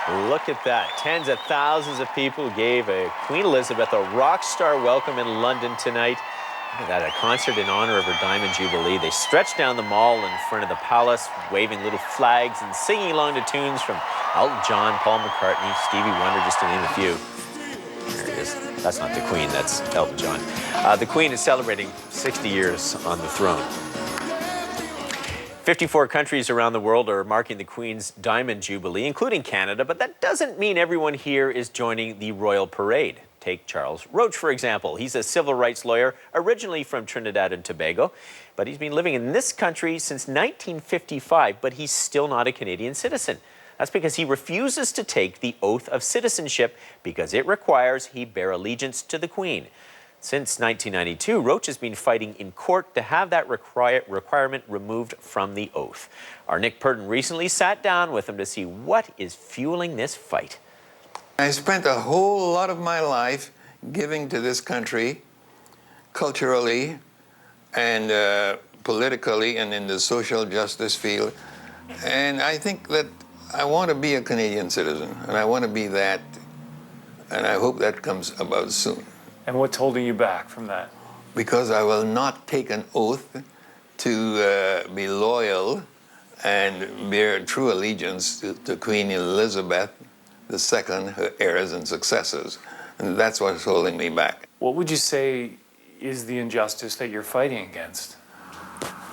Look at that. Tens of thousands of people gave Queen Elizabeth a rock star welcome in London tonight. Look at that, a concert in honor of her Diamond Jubilee. They stretched down the mall in front of the palace, waving little flags and singing along to tunes from Elton John, Paul McCartney, Stevie Wonder, just to name a few. There it is. That's not the Queen, that's Elton John. The Queen is celebrating 60 years on the throne. 54 countries around the world are marking the Queen's Diamond Jubilee, including Canada, but that doesn't mean everyone here is joining the royal parade. Take Charles Roach, for example. He's a civil rights lawyer, originally from Trinidad and Tobago, but he's been living in this country since 1955, but he's still not a Canadian citizen. That's because he refuses to take the oath of citizenship because it requires he bear allegiance to the Queen. Since 1992, Roach has been fighting in court to have that requirement removed from the oath. Our Nick Purden recently sat down with him to see what is fueling this fight. I spent a whole lot of my life giving to this country, culturally and politically and in the social justice field. And I think that I want to be a Canadian citizen, and I want to be that, and I hope that comes about soon. And what's holding you back from that? Because I will not take an oath to be loyal and bear true allegiance to Queen Elizabeth II, her heirs and successors. And that's what's holding me back. What would you say is the injustice that you're fighting against?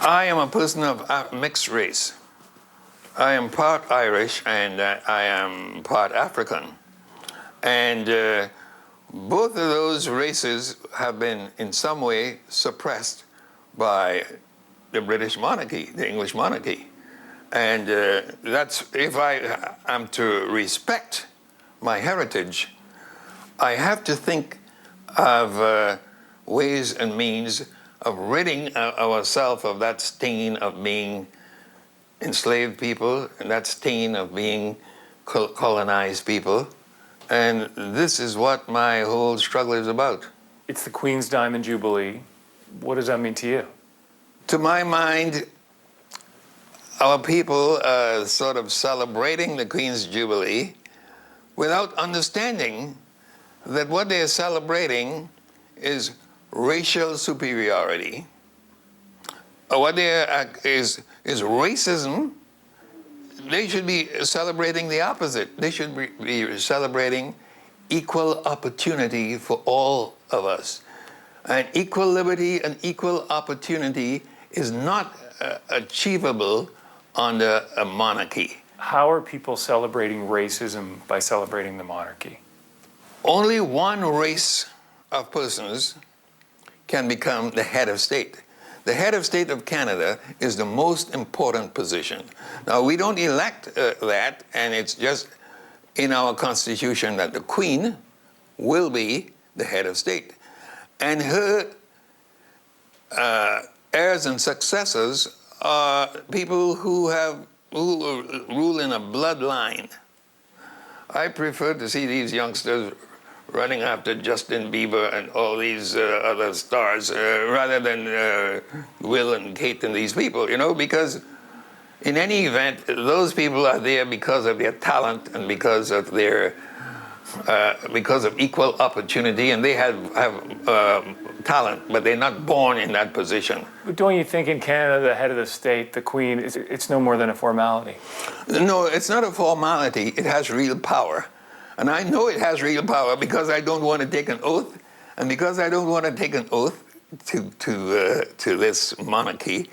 I am a person of mixed race. I am part Irish and I am part African. And both of those races have been in some way suppressed by the British Monarchy, the English monarchy. And that's, if I am to respect my heritage, I have to think of ways and means of ridding ourselves of that stain of being enslaved people and that stain of being colonized people. And this is what my whole struggle is about. It's the Queen's Diamond Jubilee. What does that mean to you? To my mind, our people are sort of celebrating the Queen's Jubilee without understanding that what they're celebrating is racial superiority. What is racism. They should be celebrating the opposite. They should be celebrating equal opportunity for all of us. And equal liberty and equal opportunity is not achievable under a monarchy. How are people celebrating racism by celebrating the monarchy? Only one race of persons can become the head of state. The head of state of Canada is the most important position. Now, we don't elect that, and it's just in our Constitution that the Queen will be the head of state. And her heirs and successors are people who rule in a bloodline. I prefer to see these youngsters running after Justin Bieber and all these other stars rather than Will and Kate and these people, you know, because in any event, those people are there because of their talent and because of their because of equal opportunity, and they have talent, but they're not born in that position. But don't you think in Canada, the head of the state, the Queen, it's no more than a formality? No, it's not a formality. It has real power. And I know it has real power because I don't want to take an oath. And because I don't want to take an oath to this monarchy,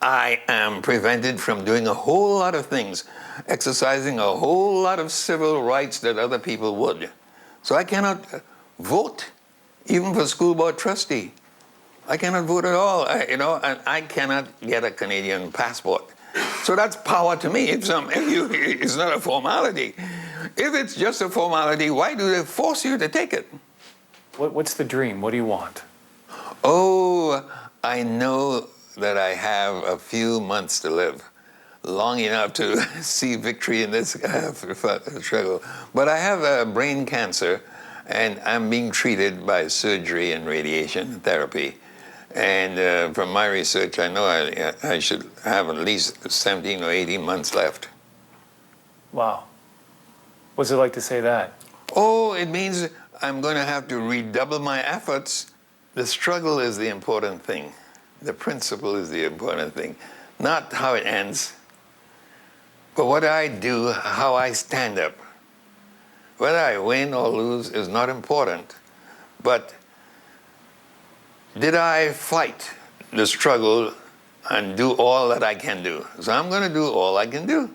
I am prevented from doing a whole lot of things, exercising a whole lot of civil rights that other people would. So I cannot vote, even for school board trustee. I cannot vote at all, and I cannot get a Canadian passport. So that's power to me. It's not a formality. If it's just a formality, why do they force you to take it? What's the dream? What do you want? Oh, I know that I have a few months to live, long enough to see victory in this struggle. But I have brain cancer, and I'm being treated by surgery and radiation therapy. And from my research, I know I should have at least 17 or 18 months left. Wow. What's it like to say that? Oh, it means I'm going to have to redouble my efforts. The struggle is the important thing. The principle is the important thing, not how it ends, but what I do, how I stand up. Whether I win or lose is not important, but did I fight the struggle and do all that I can do? So I'm going to do all I can do.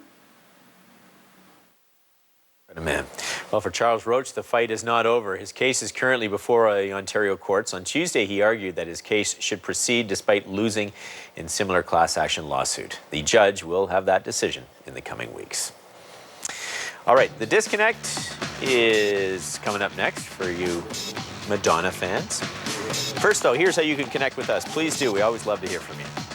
Man. Well, for Charles Roach, the fight is not over. His case is currently before the Ontario courts. On Tuesday, he argued that his case should proceed despite losing in similar class action lawsuit. The judge will have that decision in the coming weeks. All right, The Disconnect is coming up next for you Madonna fans. First, though, here's how you can connect with us. Please do. We always love to hear from you.